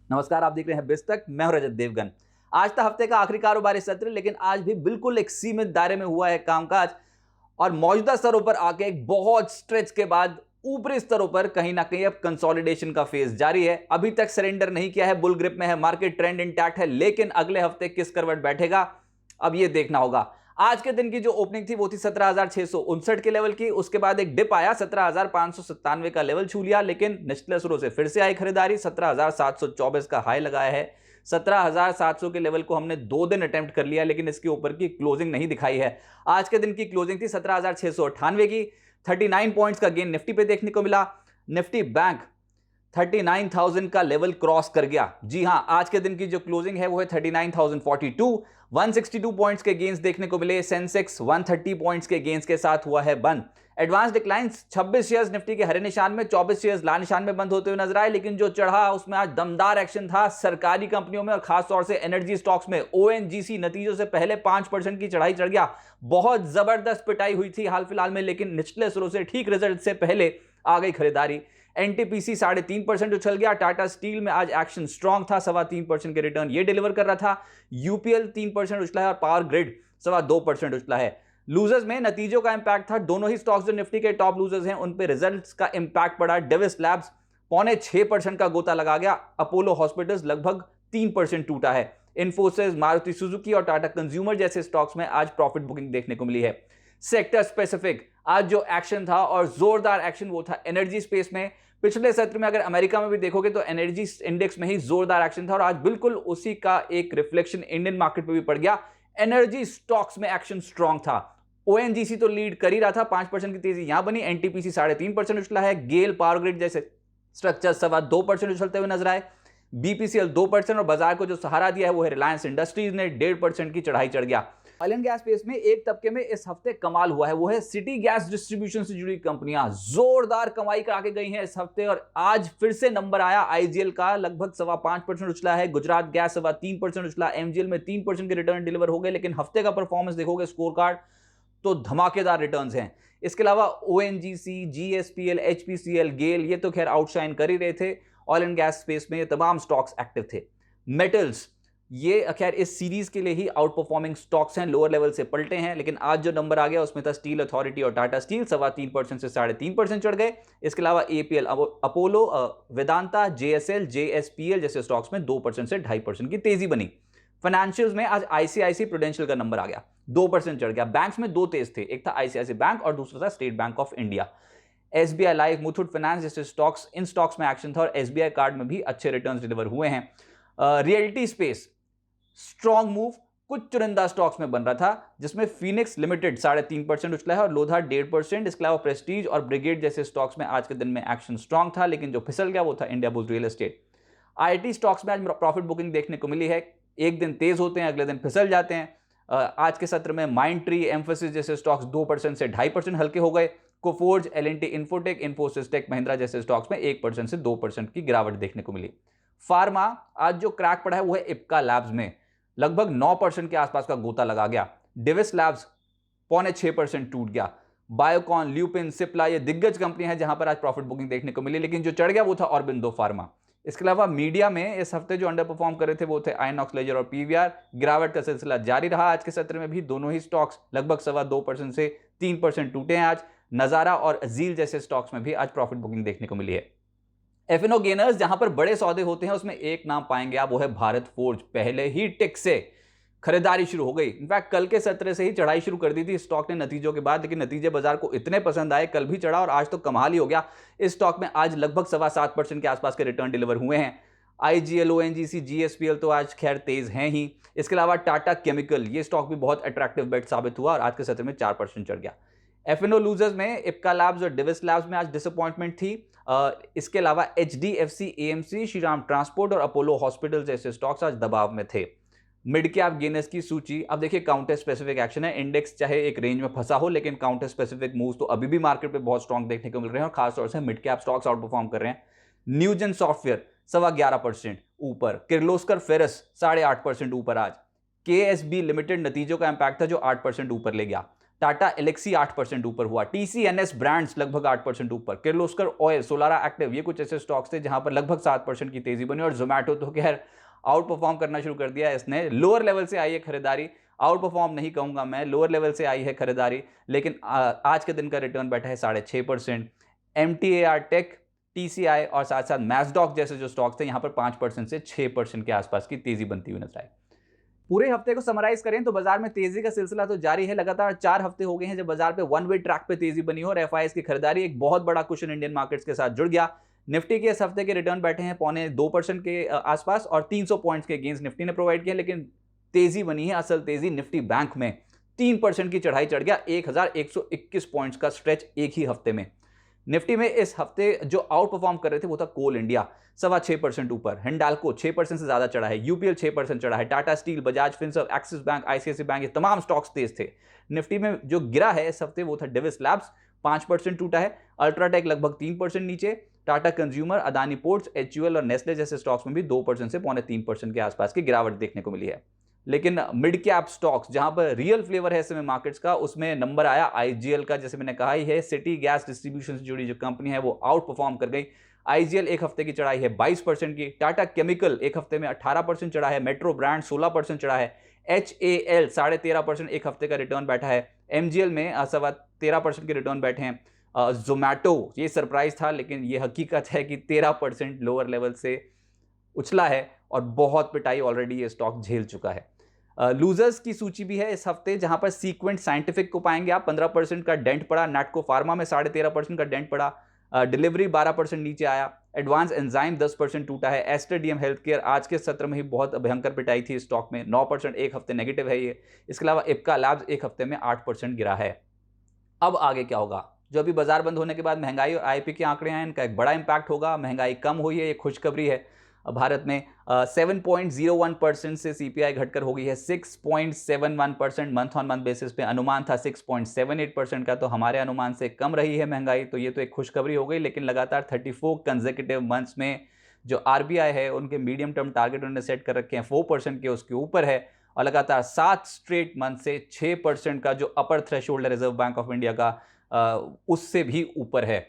नमस्कार, आप देख रहे हैं बिस्तक। मैं हूं रजत देवगन। आज था हफ्ते का आखिरी कारोबारी सत्र, लेकिन आज भी बिल्कुल एक सीमित दायरे में हुआ है कामकाज और मौजूदा स्तरों पर आके एक बहुत स्ट्रेच के बाद ऊपरी स्तरों पर कहीं ना कहीं अब कंसोलिडेशन का फेज जारी है। अभी तक सरेंडर नहीं किया है, बुल ग्रिप में है, मार्केट ट्रेंड इंटैक्ट है, लेकिन अगले हफ्ते किस करवट बैठेगा अब ये देखना होगा। आज के दिन की जो ओपनिंग थी वो थी 17,659 के लेवल की। उसके बाद एक डिप आया, 17,597 का लेवल छू लिया, लेकिन निचले सुरों से फिर से आई खरीदारी। 17,724 का हाई लगाया है। 17,700 के लेवल को हमने 2 दिन अटेम्प्ट कर लिया, लेकिन इसके ऊपर की क्लोजिंग नहीं दिखाई है। आज के दिन की क्लोजिंग थी 17,698 की। 39 पॉइंट्स का गेन निफ्टी पे देखने को मिला। निफ्टी बैंक 39,000 का लेवल क्रॉस कर गया। जी हां, आज के दिन की जो क्लोजिंग है वो है 39,042। 162 पॉइंट्स के गेन्स देखने को मिले। सेंसेक्स 130 पॉइंट्स के गेन्स के साथ हुआ है बंद। एडवांस डिक्लाइंस 26 शेयर्स निफ्टी के हरे निशान में, 24 शेयर्स लाल निशान में बंद होते हुए नजर आए, लेकिन जो चढ़ा उसमें आज दमदार एक्शन था सरकारी कंपनियों में और खासतौर से एनर्जी स्टॉक्स में। ओएनजीसी नतीजों से पहले 5% की चढ़ाई चढ़ गया। बहुत जबरदस्त पिटाई हुई थी हाल फिलहाल में, लेकिन निचले सुरों से ठीक रिजल्ट से पहले आ गई खरीदारी। एनटीपीसी 3.5% उछल गया। टाटा स्टील में आज एक्शन स्ट्रांग था, 3.25% के रिटर्न ये डिलीवर कर रहा था। यूपीएल 3% उछला है और पावर ग्रिड 2.25% उछला है। लूजर्स में नतीजों का इंपैक्ट था। दोनों ही स्टॉक्स जो निफ्टी के टॉप लूजर्स हैं उन पे रिजल्ट्स का इंपैक्ट पड़ा। डेविस लैब्स 6.25% का गोता लगा गया। अपोलो हॉस्पिटल्स लगभग 3% टूटा है। इन्फोसिस, मारुति सुजुकी और टाटा कंज्यूमर जैसे स्टॉक्स में आज प्रॉफिट बुकिंग देखने को मिली है। सेक्टर स्पेसिफिक आज जो एक्शन था और जोरदार एक्शन वो था एनर्जी स्पेस में। पिछले सत्र में अगर अमेरिका में भी देखोगे तो एनर्जी इंडेक्स में ही जोरदार एक्शन था और आज बिल्कुल उसी का एक रिफ्लेक्शन इंडियन मार्केट पे भी पड़ गया। एनर्जी स्टॉक्स में एक्शन स्ट्रांग था। ओएनजीसी तो लीड कर ही रहा था, 5% की तेजी यहां बनी। एनटीपीसी 3.5% उछला है। गेल, पावर ग्रिड जैसे स्ट्रक्चर 2.25% उछलते हुए नजर आए। बीपीसीएल 2% और बाजार को जो सहारा दिया है वो है रिलायंस इंडस्ट्रीज ने 1.5% की चढ़ाई चढ़ गया। ऑयल एंड गैस स्पेस में एक तबके में इस हफ्ते कमाल हुआ है, वो है सिटी गैस डिस्ट्रीब्यूशन से जुड़ी कंपनियां। जोरदार कमाई करा के गई हैं इस हफ्ते और आज फिर से नंबर आया आईजीएल का, लगभग 5.25% उछला है। गुजरात गैस 3% उछला। एमजीएल में 3% के रिटर्न डिलीवर हो गए, लेकिन हफ्ते का परफॉर्मेंस देखोगे स्कोर कार्ड तो धमाकेदार रिटर्न्स हैं। इसके अलावा ओएनजीसी, जीएसपीएल, एचपीसीएल, गेल ये तो खैर आउटशाइन कर ही रहे थे। ऑयल एंड गैस स्पेस में तमाम स्टॉक्स एक्टिव थे। मेटल्स ये खैर इस सीरीज के लिए ही आउट परफॉर्मिंग स्टॉक्स हैं, लोअर लेवल से पलटे हैं, लेकिन आज जो नंबर आ गया उसमें था स्टील अथॉरिटी और टाटा स्टील। 3.25% से 3.5% चढ़ गए। इसके अलावा APL, Apollo, Vedanta, JSL, JSPL जैसे स्टॉक्स में 2% से 2.5% की तेजी बनी। फाइनेंशियल्स में आज आईसीआईसी प्रूडेंशियल का नंबर आ गया, 2% चढ़ गया। बैंक्स में 2 तेज थे, एक था आईसीआईसी बैंक और दूसरा था state bank of India. SBI life, Muthoot finance जैसे स्टॉक्स, इन स्टॉक्स में एक्शन था और एसबीआई कार्ड में भी अच्छे रिटर्न्स डिलीवर हुए हैं। रियल्टी स्पेस स्ट्रॉन्ग मूव कुछ चुनिंदा स्टॉक्स में बन रहा था, जिसमें फिनिक्स लिमिटेड 3.5% उछला है और लोधा 1.5%। इसके अलावा प्रेस्टीज और ब्रिगेड जैसे स्टॉक्स में आज के दिन में एक्शन स्ट्रॉन्ग था, लेकिन जो फिसल गया वो था India bulls real estate. IT stocks में आज प्रॉफिट बुकिंग देखने को मिली है। एक दिन तेज होते हैं, अगले दिन फिसल जाते हैं। आज के सत्र में माइंड ट्री, एम्फोसिस जैसे स्टॉक्स 2% से 2.5% हल्के हो गए। Coforge, L and T, Infotech, Infosys Tech Mahindra जैसे स्टॉक्स में 1% से 2% की गिरावट देखने को मिली। फार्मा आज जो क्रैक पड़ा है वो है इप्का लैब्स में, लगभग 9% के आसपास का गोता लगा गया। डिविस लैब्स 6.25% टूट गया। बायोकॉन, ल्यूपिन, सिप्ला ये दिग्गज कंपनियां हैं जहां पर आज प्रॉफिट बुकिंग देखने को मिली, लेकिन जो चढ़ गया वो था ऑरबिंदो फार्मा। इसके अलावा मीडिया में इस हफ्ते जो अंडर परफॉर्म कर रहे थे वो थे आइनॉक्स लेजर और पीवीआर। गिरावट का सिलसिला जारी रहा आज के सत्र में भी। दोनों ही स्टॉक्स लगभग 2.25% से 3% टूटे हैं आज। नजारा और अजील जैसे स्टॉक्स में भी आज प्रॉफिट बुकिंग देखने को मिली है। एफएनओ गेनर्स जहां पर बड़े सौदे होते हैं उसमें एक नाम पाएंगे आप, वो है भारत फोर्ज। पहले ही टिक से खरीदारी शुरू हो गई। इनफैक्ट कल के सत्र से ही चढ़ाई शुरू कर दी थी स्टॉक ने नतीजों के बाद, लेकिन नतीजे बाजार को इतने पसंद आए, कल भी चढ़ा और आज तो कमाल ही हो गया। इस स्टॉक में आज लगभग 7.25% के आसपास के रिटर्न डिलीवर हुए हैं। आईजीएल, ओएनजीसी, जीएसपीएल तो आज खैर तेज हैं ही। इसके अलावा टाटा केमिकल ये स्टॉक भी बहुत अट्रैक्टिव बेट साबित हुआ और आज के सत्र में 4% चढ़ गया। एफएनओ लूजर्स में इप्का लैब्स और डिविस लैब्स में आज डिसअपॉइंटमेंट थी। इसके अलावा एचडीएफसी, एएमसी, श्रीराम ट्रांसपोर्ट और अपोलो हॉस्पिटल जैसे स्टॉक्स आज दबाव में थे। मिड कैप गेनर्स की सूची, अब देखिए काउंटर स्पेसिफिक एक्शन है। इंडेक्स चाहे एक रेंज में फंसा हो, लेकिन काउंटर स्पेसिफिक मूव्स तो अभी भी मार्केट पे बहुत स्ट्रॉन्ग देखने को मिल रहे हैं और खासतौर से mid cap stocks out perform कर रहे हैं। न्यूजन सॉफ्टवेयर 11.25% ऊपर। किर्लोस्कर फेरस 8.5% ऊपर आज। केएसबी लिमिटेड नतीजों का इंपैक्ट था जो 8% ऊपर ले गया। टाटा एलेक्सी 8% ऊपर हुआ, TCNS ब्रांड्स लगभग 8% ऊपर, किर्लोस्कर ऑयल, सोलारा एक्टिव, ये कुछ ऐसे स्टॉक्स थे जहां पर लगभग 7% की तेजी बनी। और जोमेटो तो खैर आउट परफॉर्म करना शुरू कर दिया है इसने। लोअर लेवल से आई है खरीदारी, आउट परफॉर्म नहीं कहूंगा मैं, लोअर लेवल से आई है खरीदारी, लेकिन आज के दिन का रिटर्न बैठा है 6.5%। MTAR टेक, TCI और साथ साथ मैसडॉक जैसे जो स्टॉक्स थे यहां पर 5% से 6% के आसपास की तेजी बनती हुई नजर आई। पूरे हफ्ते को समराइज करें तो बाजार में तेजी का सिलसिला तो जारी है। लगातार 4 हफ्ते हो गए हैं जब बाजार पे वन वे ट्रैक पे तेजी बनी हो और एफआईएस की खरीदारी एक बहुत बड़ा कुशन इंडियन मार्केट्स के साथ जुड़ गया। निफ्टी के इस हफ्ते के रिटर्न बैठे हैं 0.25% के आसपास और 300 पॉइंट्स के गेंस निफ्टी ने प्रोवाइड किया, लेकिन तेजी बनी है असल तेजी निफ्टी बैंक में 3% की चढ़ाई चढ़ गया, 1121 पॉइंट्स का स्ट्रेच एक ही हफ्ते में। निफ्टी में इस हफ्ते जो आउट परफॉर्म कर रहे थे वो था कोल इंडिया, 6.25% ऊपर, हिंडाल्को 6% से ज्यादा चढ़ा है, यूपीएल 6% चढ़ा है, Tata steel, Bajaj Finserv, axis bank, ICICI bank, ये तमाम स्टॉक्स तेज थे। निफ्टी में जो गिरा है इस हफ्ते वो था डिविस लैब्स, 5% टूटा है, अल्ट्राटेक लगभग 3% नीचे, Tata consumer, Adani ports, HUL और नेस्ले जैसे स्टॉक्स में भी 2% से 0.3% के आसपास की गिरावट देखने को मिली है। लेकिन मिड कैप स्टॉक्स जहां पर रियल फ्लेवर है समय मार्केट्स का, उसमें नंबर आया आईजीएल का। जैसे मैंने कहा ही है, सिटी गैस डिस्ट्रीब्यूशन से जुड़ी जो कंपनी है वो आउट परफॉर्म कर गई। आईजीएल एक हफ्ते की चढ़ाई है 22% की, टाटा केमिकल एक हफ्ते में 18% चढ़ा है, मेट्रो ब्रांड 16% चढ़ा है, HAL 13.5% एक हफ्ते का रिटर्न बैठा है, MGL में 13% के रिटर्न बैठे हैं। जोमैटो ये सरप्राइज था, लेकिन ये हकीकत है कि 13% लोअर लेवल से उछला है और बहुत पिटाई ऑलरेडी ये स्टॉक झेल चुका है। लूजर्स की सूची भी है इस हफ्ते, जहां पर सीक्वेंट साइंटिफिक को पाएंगे आप, 15% का डेंट पड़ा, नैटको फार्मा में 13.5% का डेंट पड़ा, डिलीवरी 12% नीचे आया, एडवांस एंजाइम 10% टूटा है, एस्टर डीएम हेल्थ केयर आज के सत्र में ही बहुत भयंकर पिटाई थी स्टॉक में, 9% एक हफ्ते नेगेटिव है ये। इसके अलावा इप्का लैब्स एक हफ्ते में 8% गिरा है। अब आगे क्या होगा? जो अभी बाजार बंद होने के बाद महंगाई और आईपी के आंकड़े हैं, इनका एक बड़ा इंपैक्ट होगा। महंगाई कम हुई है, ये खुशखबरी है। भारत में 7.01% से सीपीआई घटकर हो गई है 6.71% मंथ ऑन मंथ बेसिस पे। अनुमान था 6.78% का, तो हमारे अनुमान से कम रही है महंगाई, तो ये तो एक खुशखबरी हो गई। लेकिन लगातार 34 कंसेक्यूटिव मंथ्स में जो आरबीआई है उनके मीडियम टर्म टारगेट उन्होंने सेट कर रखे हैं 4% के, उसके ऊपर है। और लगातार 7 स्ट्रेट मंथ से 6% का जो अपर थ्रेशोल्ड है रिजर्व बैंक ऑफ इंडिया का, उससे भी ऊपर है।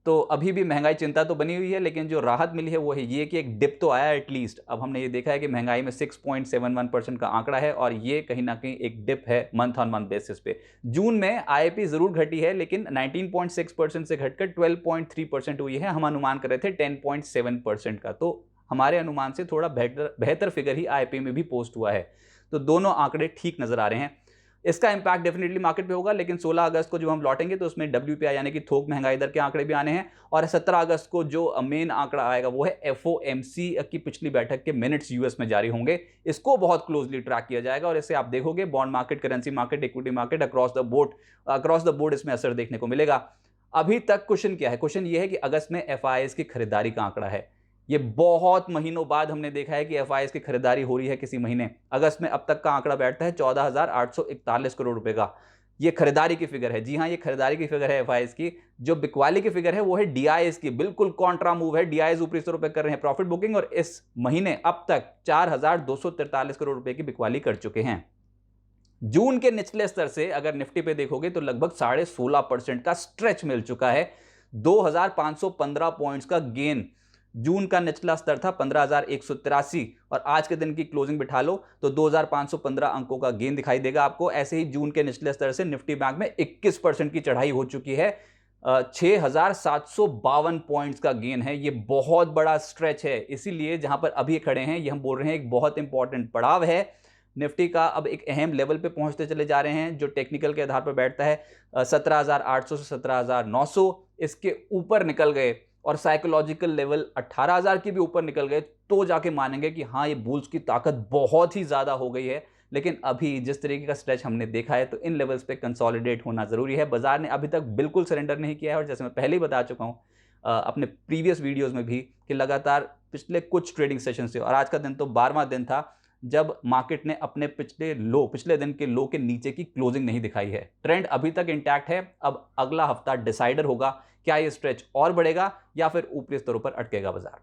तो अभी भी महंगाई चिंता तो बनी हुई है, लेकिन जो राहत मिली है वो है ये कि एक डिप तो आया एटलीस्ट। अब हमने ये देखा है कि महंगाई में 6.71% का आंकड़ा है और ये कहीं ना कहीं एक डिप है मंथ ऑन मंथ बेसिस पे। जून में आईपी जरूर घटी है, लेकिन 19.6% से घटकर 12.3% हुई है। हम अनुमान कर रहे थे 10.7% का, तो हमारे अनुमान से थोड़ा बेहतर फिगर ही आईपी में भी पोस्ट हुआ है। तो दोनों आंकड़े ठीक नजर आ रहे हैं। इसका इंपैक्ट डेफिनेटली मार्केट पे होगा, लेकिन 16 अगस्त को जब हम लौटेंगे तो उसमें WPI यानी कि थोक महंगाई दर के आंकड़े भी आने हैं। और 17 अगस्त को जो मेन आंकड़ा आएगा वो है FOMC की पिछली बैठक के मिनट्स यूएस में जारी होंगे। इसको बहुत क्लोजली ट्रैक किया जाएगा और इससे आप देखोगे bond market, currency market, equity market across the board इसमें असर देखने को मिलेगा। अभी तक क्वेश्चन क्या है? क्वेश्चन ये है कि अगस्त में FIIs की खरीदारी का आंकड़ा है। ये बहुत महीनों बाद हमने देखा है कि FIIs की खरीदारी हो रही है किसी महीने। अगस्त में अब तक का आंकड़ा बैठता है 14,841 करोड़ रुपए का। ये खरीदारी की फिगर है। जी हां, ये खरीदारी की फिगर है FIIs की। जो बिकवाली की फिगर है वो है DIs की। बिल्कुल कॉन्ट्रा मूव है। DIs ऊपरी स्तरों पर कर रहे हैं प्रॉफिट बुकिंग और इस महीने अब तक 4,243 करोड़ रुपए की बिकवाली कर चुके हैं। जून के निचले स्तर से अगर निफ्टी पे देखोगे तो लगभग 16.5% का स्ट्रेच मिल चुका है। 2,515 पॉइंट्स का गेन। जून का निचला स्तर था 15,183 और आज के दिन की क्लोजिंग बिठा लो तो 2,515 अंकों का गेन दिखाई देगा आपको। ऐसे ही जून के निचले स्तर से निफ्टी बैंक में 21% की चढ़ाई हो चुकी है। 6,752 पॉइंट्स का गेन है। ये बहुत बड़ा स्ट्रेच है। इसीलिए जहां पर अभी खड़े हैं ये हम बोल रहे हैं एक बहुत इंपॉर्टेंट पड़ाव है। निफ्टी का अब एक अहम लेवल पे पहुंचते चले जा रहे हैं जो टेक्निकल के आधार पर बैठता है 17,800 से 17,900। इसके ऊपर निकल गए और साइकोलॉजिकल लेवल 18,000 के भी ऊपर निकल गए तो जाके मानेंगे कि हाँ, ये बुल्स की ताकत बहुत ही ज्यादा हो गई है। लेकिन अभी जिस तरीके का स्ट्रेच हमने देखा है तो इन लेवल्स पे कंसोलिडेट होना जरूरी है। बाजार ने अभी तक बिल्कुल सरेंडर नहीं किया है और जैसे मैं पहले ही बता चुका हूं अपने प्रीवियस वीडियोस में भी कि लगातार पिछले कुछ ट्रेडिंग सेशन से, और आज का दिन तो 12वां दिन था जब मार्केट ने अपने पिछले दिन के लो के नीचे की क्लोजिंग नहीं दिखाई है। ट्रेंड अभी तक इंटैक्ट है। अब अगला हफ्ता डिसाइडर होगा क्या ये स्ट्रेच और बढ़ेगा या फिर ऊपरी स्तरों पर अटकेगा बाजार।